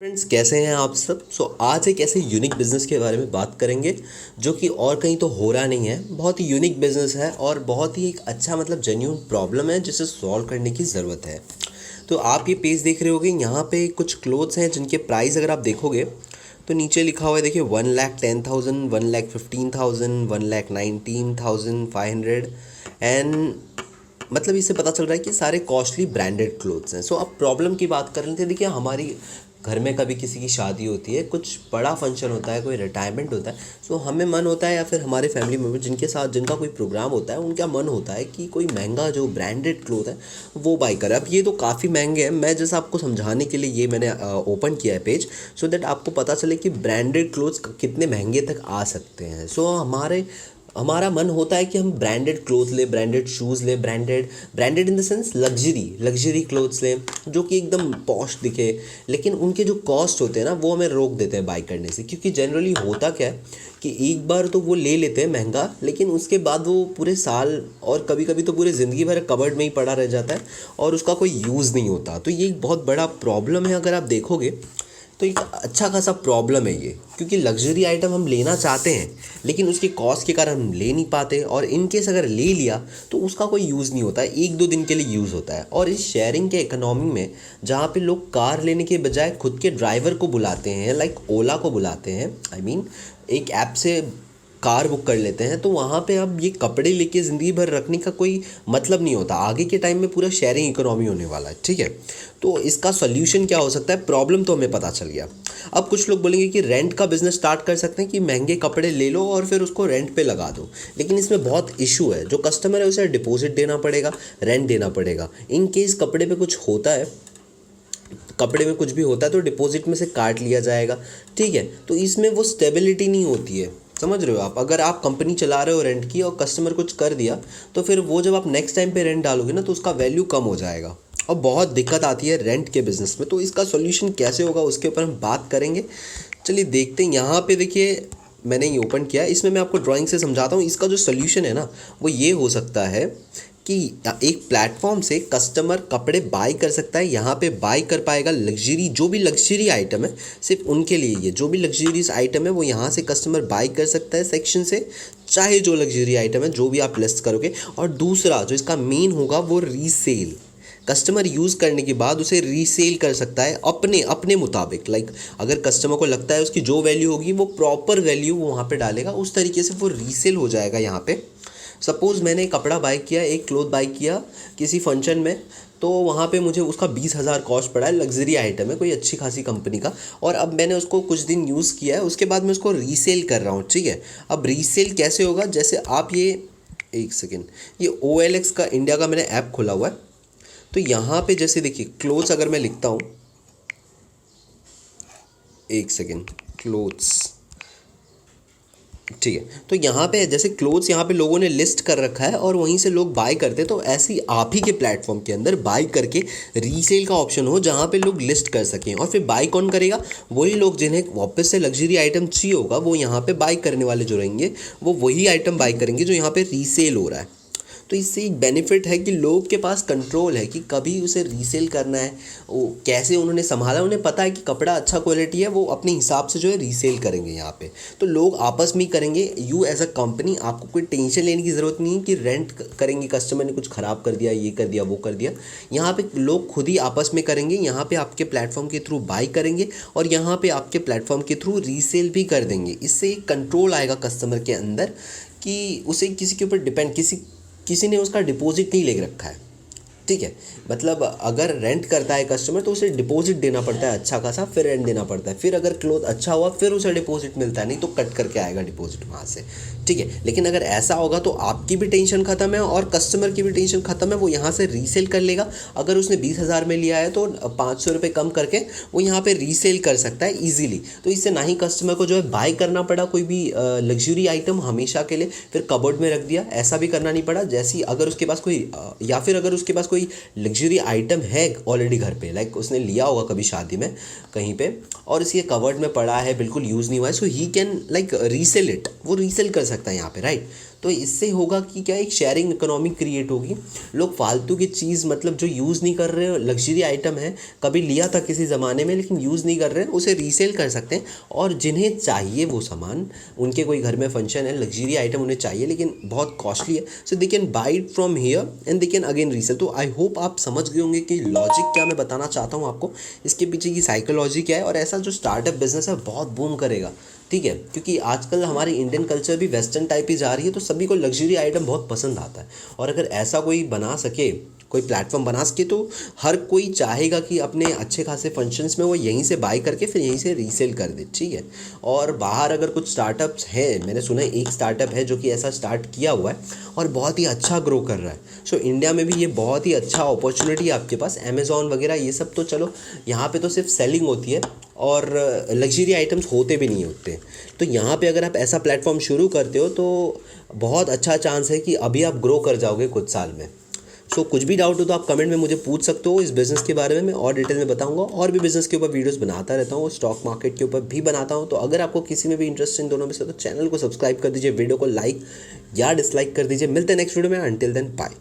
Friends, कैसे हैं आप सब। आज एक ऐसे यूनिक बिज़नेस के बारे में बात करेंगे जो कि और कहीं तो हो रहा नहीं है। बहुत ही यूनिक बिज़नेस है और बहुत ही एक अच्छा जेन्यून प्रॉब्लम है जिसे सॉल्व करने की ज़रूरत है। तो आप ये पेज देख रहे होगे, यहाँ पे कुछ क्लोथ्स हैं जिनके प्राइस अगर आप देखोगे तो नीचे लिखा हुआ है, देखिए 1,10,000, 1,15,000, 1,19,500 एंड इससे पता चल रहा है कि सारे कॉस्टली ब्रांडेड क्लोथ्स हैं। अब प्रॉब्लम की बात कर लेते हैं। देखिए, हमारी घर में कभी किसी की शादी होती है, कुछ बड़ा फंक्शन होता है, कोई रिटायरमेंट होता है, हमें मन होता है या फिर हमारे फैमिली मेम्बर जिनके साथ जिनका कोई प्रोग्राम होता है उनका मन होता है कि कोई महंगा जो ब्रांडेड क्लोथ है वो बाई करे। अब ये तो काफ़ी महंगे हैं। मैं जैसे आपको समझाने के लिए ये मैंने ओपन किया है पेज, सो दैट आपको पता चले कि ब्रांडेड क्लोथ्स कितने महंगे तक आ सकते हैं। हमारा मन होता है कि हम ब्रांडेड क्लोथ लें, ब्रांडेड शूज़ लें, branded in the sense luxury clothes लें जो कि एकदम पॉश दिखे। लेकिन उनके जो कॉस्ट होते हैं ना, वो हमें रोक देते हैं बाई करने से, क्योंकि जनरली होता क्या है कि एक बार तो वो ले लेते हैं महंगा, लेकिन उसके बाद वो पूरे साल और कभी कभी तो पूरे ज़िंदगी भर कबर्ड में ही पड़ा रह जाता है और उसका कोई यूज़ नहीं होता। तो ये एक बहुत बड़ा प्रॉब्लम है। अगर आप देखोगे तो एक अच्छा खासा प्रॉब्लम है ये, क्योंकि लग्जरी आइटम हम लेना चाहते हैं लेकिन उसके कॉस्ट के कारण हम ले नहीं पाते, और इन केस अगर ले लिया तो उसका कोई यूज़ नहीं होता है, एक दो दिन के लिए यूज़ होता है। और इस शेयरिंग के इकोनॉमी में जहाँ पे लोग कार लेने के बजाय खुद के ड्राइवर को बुलाते हैं, लाइक ओला को बुलाते हैं, एक ऐप से कार बुक कर लेते हैं, तो वहाँ पे अब ये कपड़े लेके ज़िंदगी भर रखने का कोई मतलब नहीं होता। आगे के टाइम में पूरा शेयरिंग इकोनॉमी होने वाला है, ठीक है। तो इसका सोल्यूशन क्या हो सकता है? प्रॉब्लम तो हमें पता चल गया। अब कुछ लोग बोलेंगे कि रेंट का बिज़नेस स्टार्ट कर सकते हैं, कि महंगे कपड़े ले लो और फिर उसको रेंट पे लगा दो। लेकिन इसमें बहुत इशू है। जो कस्टमर है उसे डिपॉजिट देना पड़ेगा, रेंट देना पड़ेगा। इन केस कपड़े पे कुछ होता है, कपड़े में कुछ भी होता है तो डिपॉजिट में से काट लिया जाएगा, ठीक है। तो इसमें वो स्टेबिलिटी नहीं होती है, समझ रहे हो आप। अगर आप कंपनी चला रहे हो रेंट की और कस्टमर कुछ कर दिया तो फिर वो जब आप नेक्स्ट टाइम पे रेंट डालोगे ना तो उसका वैल्यू कम हो जाएगा और बहुत दिक्कत आती है रेंट के बिज़नेस में। तो इसका सॉल्यूशन कैसे होगा उसके ऊपर हम बात करेंगे। चलिए देखते हैं। यहाँ पे देखिए, मैंने ये ओपन किया है, इसमें मैं आपको ड्राइंग से समझाता हूँ। इसका जो सॉल्यूशन है ना, वो ये हो सकता है कि एक प्लेटफॉर्म से कस्टमर कपड़े बाई कर सकता है। यहाँ पे बाई कर पाएगा लग्जरी, जो भी लग्जरी आइटम है सिर्फ उनके लिए, ये जो भी लग्जरीज आइटम है वो यहाँ से कस्टमर बाई कर सकता है सेक्शन से, चाहे जो लग्जरी आइटम है जो भी आप लिस्ट करोगे। और दूसरा जो इसका मेन होगा वो रीसेल। कस्टमर यूज़ करने के बाद उसे रीसेल कर सकता है अपने अपने मुताबिक। लाइक अगर कस्टमर को लगता है उसकी जो वैल्यू होगी वो प्रॉपर वैल्यू वो वहाँ पे डालेगा, उस तरीके से वो रीसेल हो जाएगा। यहाँ पे सपोज़ मैंने कपड़ा बाई किया, एक क्लोथ बाई किया किसी फंक्शन में, तो वहाँ पे मुझे उसका 20,000 कॉस्ट पड़ा है। लग्जरी आइटम है, कोई अच्छी खासी कंपनी का, और अब मैंने उसको कुछ दिन यूज़ किया है, उसके बाद मैं उसको रीसेल कर रहा हूँ, ठीक है। अब रीसेल कैसे होगा? जैसे आप ये एक सेकेंड, ये OLX का इंडिया का मैंने ऐप खोला हुआ है। तो यहाँ पे जैसे देखिए क्लोथ्स अगर मैं लिखता हूँ, एक सेकेंड, क्लोथ्स, ठीक है। तो यहाँ पे जैसे क्लोथ्स यहाँ पे लोगों ने लिस्ट कर रखा है और वहीं से लोग बाय करते हैं। तो ऐसे ही आप ही के प्लेटफॉर्म के अंदर बाय करके रीसेल का ऑप्शन हो जहाँ पे लोग लिस्ट कर सकें, और फिर बाय कौन करेगा? वही लोग जिन्हें वापस से लग्जरी आइटम चाहिए होगा, वो यहाँ पे बाय करने वाले जो रहेंगे वो वही आइटम बाय करेंगे जो यहाँ पे रीसेल हो रहा है। तो इससे एक बेनिफिट है कि लोग के पास कंट्रोल है कि कभी उसे रीसेल करना है, वो कैसे उन्होंने संभाला, उन्हें पता है कि कपड़ा अच्छा क्वालिटी है, वो अपने हिसाब से जो है रीसेल करेंगे यहाँ पे। तो लोग आपस में ही करेंगे। यू एज अ कंपनी आपको कोई टेंशन लेने की ज़रूरत नहीं है कि रेंट करेंगे, कस्टमर ने कुछ ख़राब कर दिया, ये कर दिया, वो कर दिया। यहाँ पे लोग खुद ही आपस में करेंगे, यहाँ पे आपके प्लेटफॉर्म के थ्रू बाई करेंगे और यहाँ पे आपके प्लेटफॉर्म के थ्रू रीसेल भी कर देंगे। इससे एक कंट्रोल आएगा कस्टमर के अंदर कि उसे किसी के ऊपर डिपेंड, किसी ने उसका डिपॉजिट नहीं ले रखा है, ठीक है। अगर रेंट करता है कस्टमर तो उसे डिपॉजिट देना पड़ता है अच्छा खासा, फिर रेंट देना पड़ता है, फिर अगर क्लोथ अच्छा हुआ फिर उसे डिपॉजिट मिलता है, नहीं तो कट करके आएगा डिपॉजिट वहाँ से, ठीक है। लेकिन अगर ऐसा होगा तो आपकी भी टेंशन ख़त्म है और कस्टमर की भी टेंशन ख़त्म है। वो यहाँ से रीसेल कर लेगा। अगर उसने 20,000 में लिया है तो 500 रुपये कम करके वो यहाँ पर रीसेल कर सकता है ईजिली। तो इससे ना ही कस्टमर को जो है बाय करना पड़ा कोई भी लग्जरी आइटम हमेशा के लिए, फिर कबर्ड में रख दिया, ऐसा भी करना नहीं पड़ा। जैसी अगर उसके पास कोई या फिर अगर उसके पास कोई लग्जरी आइटम है ऑलरेडी घर पे, लाइक उसने लिया होगा कभी शादी में कहीं पे और इसके कवर्ड में पड़ा है, बिल्कुल यूज़ नहीं हुआ है, so he can like resell it, वो रीसेल कर सकता है यहाँ पे, राइट। तो इससे होगा कि क्या, एक शेयरिंग इकोनॉमी क्रिएट होगी। लोग फालतू की चीज़, मतलब जो यूज़ नहीं कर रहे, लग्जरी आइटम है, कभी लिया था किसी ज़माने में लेकिन यूज़ नहीं कर रहे हैं, उसे रीसेल कर सकते हैं। और जिन्हें चाहिए वो सामान, उनके कोई घर में फंक्शन है, लग्जरी आइटम उन्हें चाहिए लेकिन बहुत कॉस्टली है, so they can buy it from here and they can again resell. तो आई होप आप समझ गए होंगे कि लॉजिक क्या मैं बताना चाहता हूँ आपको, इसके पीछे की साइकोलॉजी क्या है। और ऐसा जो स्टार्टअप बिजनेस है बहुत बूम करेगा, ठीक है, क्योंकि आजकल हमारी इंडियन कल्चर भी वेस्टर्न टाइप ही जा रही है, तो सभी को लग्जरी आइटम बहुत पसंद आता है। और अगर ऐसा कोई बना सके, कोई प्लेटफॉर्म बना सके, तो हर कोई चाहेगा कि अपने अच्छे खासे फंक्शंस में वो यहीं से बाई करके फिर यहीं से रीसेल कर दे, ठीक है। और बाहर अगर कुछ स्टार्टअप्स हैं, मैंने सुना है एक स्टार्टअप है जो कि ऐसा स्टार्ट किया हुआ है और बहुत ही अच्छा ग्रो कर रहा है। सो इंडिया में भी ये बहुत ही अच्छा अपॉर्चुनिटी है आपके पास। अमेज़ॉन वगैरह ये सब तो चलो, यहाँ पे तो सिर्फ सेलिंग होती है और लग्जरी आइटम्स होते भी नहीं होते। तो यहाँ पे अगर आप ऐसा प्लेटफॉर्म शुरू करते हो तो बहुत अच्छा चांस है कि अभी आप ग्रो कर जाओगे कुछ साल में। सो कुछ भी डाउट हो तो आप कमेंट में मुझे पूछ सकते हो इस बिज़नेस के बारे में, मैं और डिटेल में बताऊंगा। और भी बिज़नेस के ऊपर वीडियोस बनाता रहता हूँ, स्टॉक मार्केट के ऊपर भी बनाता हूँ। तो अगर आपको किसी में भी इंटरेस्ट इन दोनों में से, तो चैनल को सब्सक्राइब कर दीजिए, वीडियो को लाइक या डिसलाइक कर दीजिए। मिलते हैं नेक्स्ट वीडियो में, अंटिल देन बाय।